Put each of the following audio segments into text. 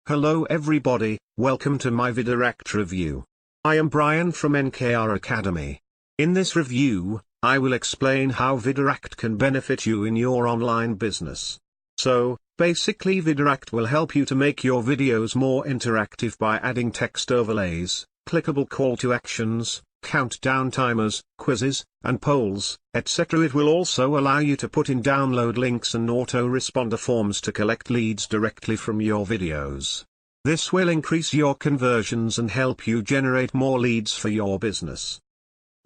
Hello everybody, welcome to my Videract review. I am Brian from NKR Academy. In this review, I will explain how Videract can benefit you in your online business. So, basically Videract will help you to make your videos more interactive by adding text overlays, clickable call to actions, countdown timers, quizzes, and polls, etc. It will also allow you to put in download links and autoresponder forms to collect leads directly from your videos. This will increase your conversions and help you generate more leads for your business.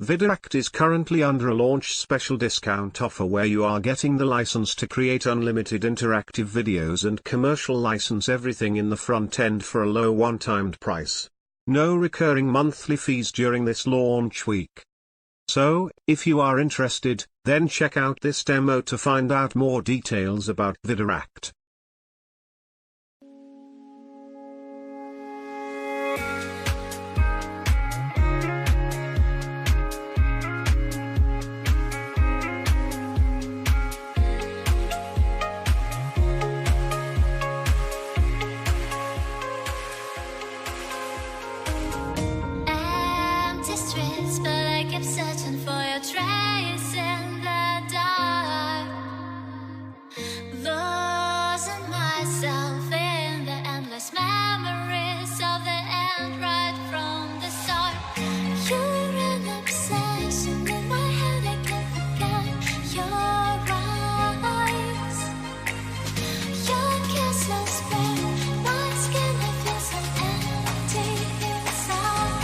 Videract is currently under a launch special discount offer where you are getting the license to create unlimited interactive videos and commercial license everything in the front end for a low one-time price. No recurring monthly fees during this launch week. So, if you are interested, then check out this demo to find out more details about Videract. But I kept searching for your trace in the dark, losing myself in the endless memories of the end right from the start. You're an obsession in my head, I can't forget your eyes. Your kiss lost breath, my skin, I feel so empty inside.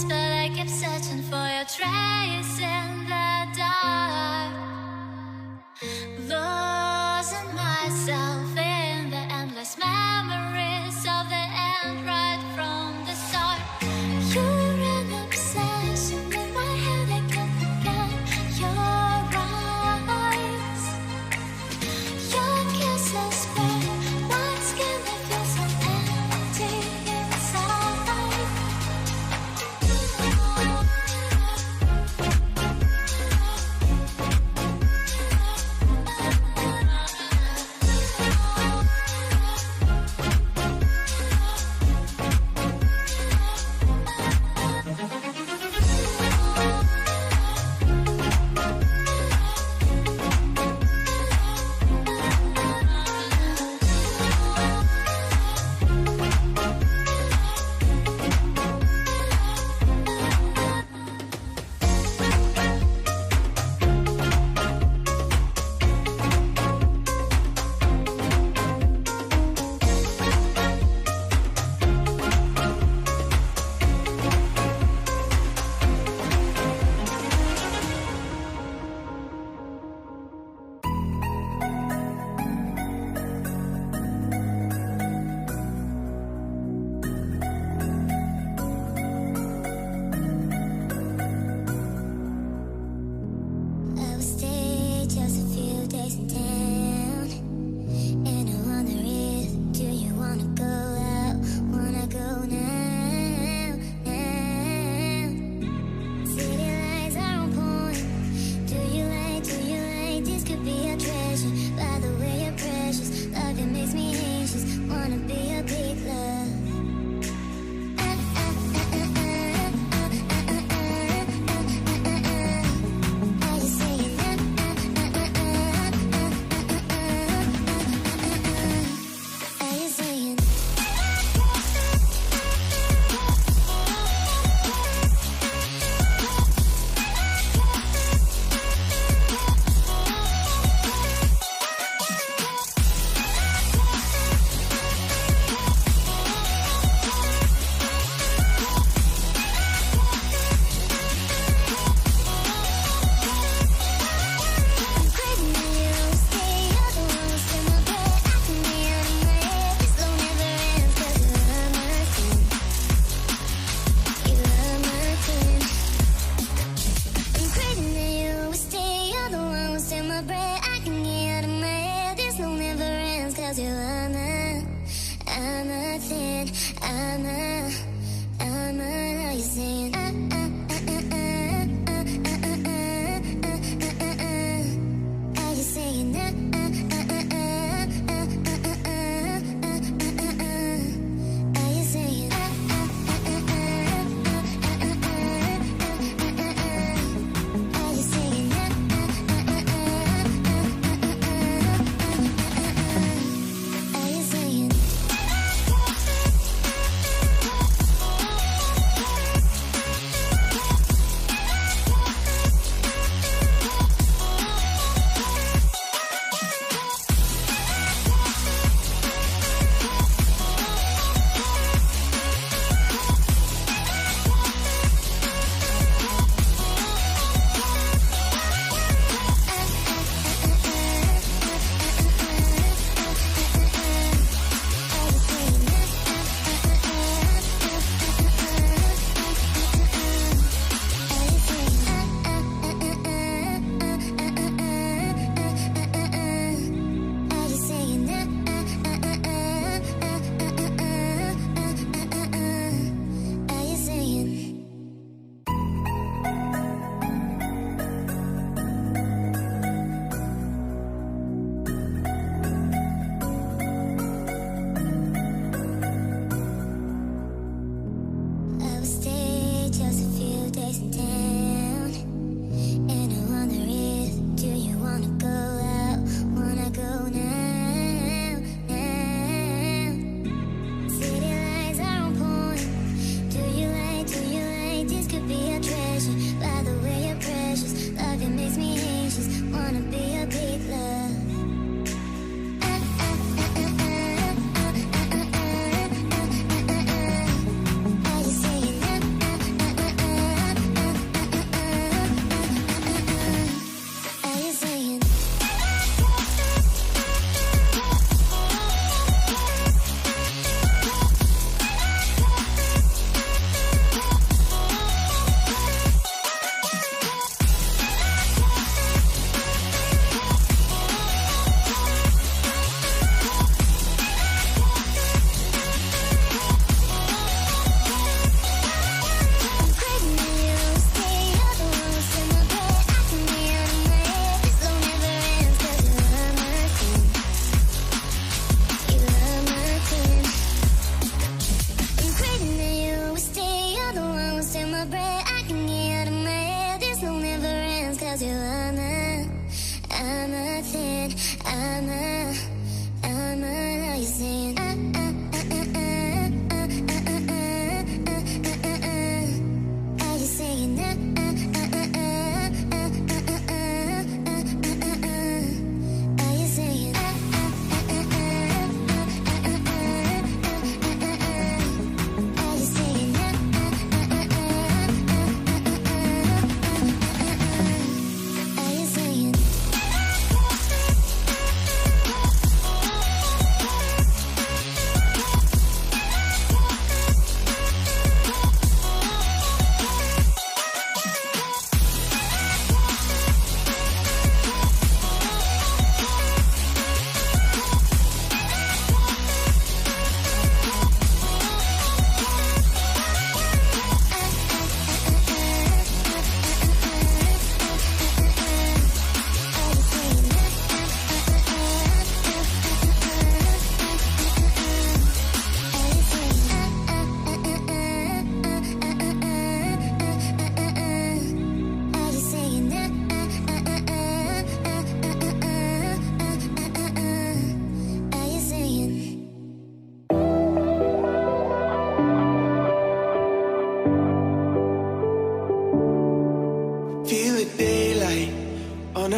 But I kept searching for your trace in the dark, losing myself in the endless memories of the end right from the start. You're an obsession in my head, I can't forget your eyes. Your kiss lost breath, my skin, I feel so empty inside.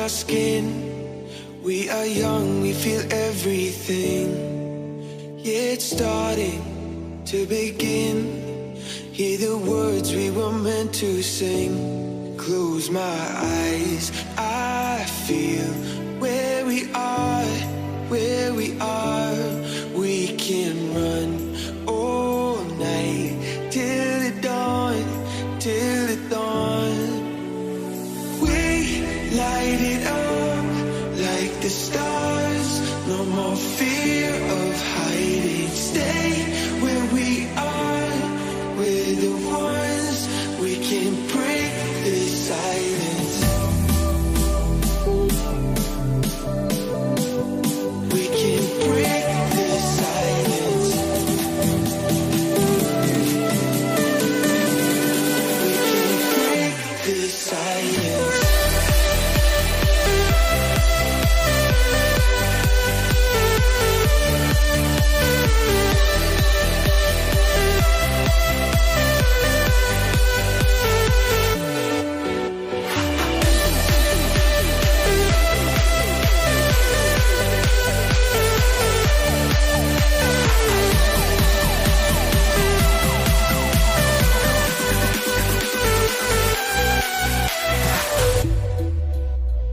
our skin. We are young, we feel everything. Yeah, it's starting to begin. Hear the words we were meant to sing. Close my eyes, I feel where we are, where we are. We can run all night till the dawn, till the dawn. We light it up like the stars. No more fear of hiding. Stay where we are. We're the ones. We can break the silence. We can break the silence. We can break the silence.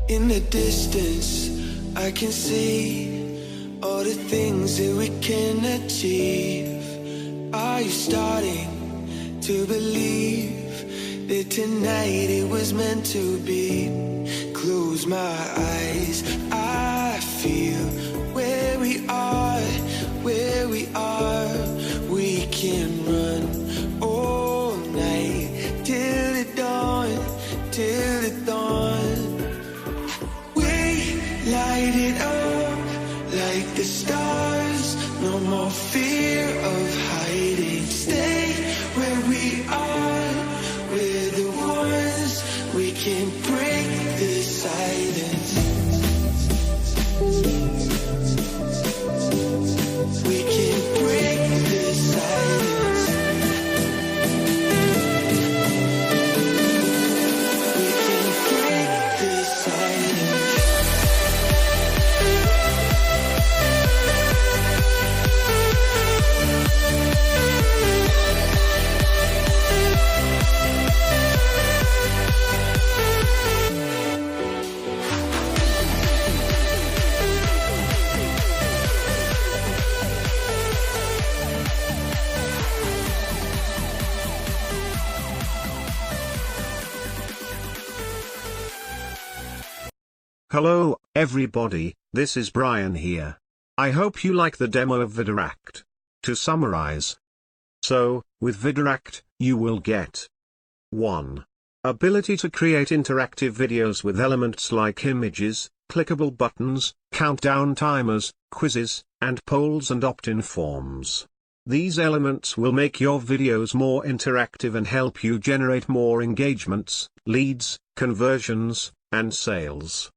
In the distance, I can see all the things that we can achieve. Are you starting to believe that tonight it was meant to be? Close my eyes, I feel where we are, where we are. We can run all night till the dawn, till the dawn. Light it up like the stars. No more fear of hiding. Stay where we are. We're the ones. We can break the silence. We can break the silence. We can break the silence. Hello, everybody, this is Brian here. I hope you like the demo of Videract. To summarize. So, with Videract, you will get 1. Ability to create interactive videos with elements like images, clickable buttons, countdown timers, quizzes, and polls and opt-in forms. These elements will make your videos more interactive and help you generate more engagements, leads, conversions, and sales.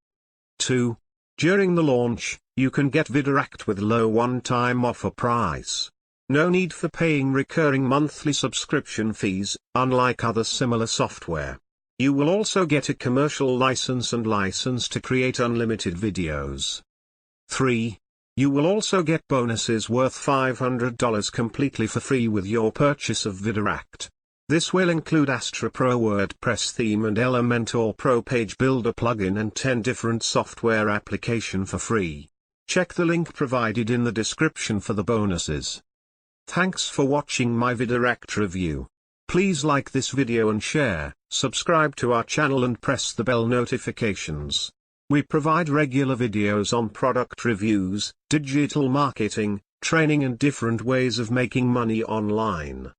2. During the launch, you can get Videract with low one-time offer price. No need for paying recurring monthly subscription fees, unlike other similar software. You will also get a commercial license and license to create unlimited videos. 3. You will also get bonuses worth $500 completely for free with your purchase of Videract. This will include Astra Pro WordPress theme and Elementor Pro Page Builder plugin and 10 different software application for free. Check the link provided in the description for the bonuses. Thanks for watching my Videract review. Please like this video and share, subscribe to our channel and press the bell notifications. We provide regular videos on product reviews, digital marketing, training and different ways of making money online.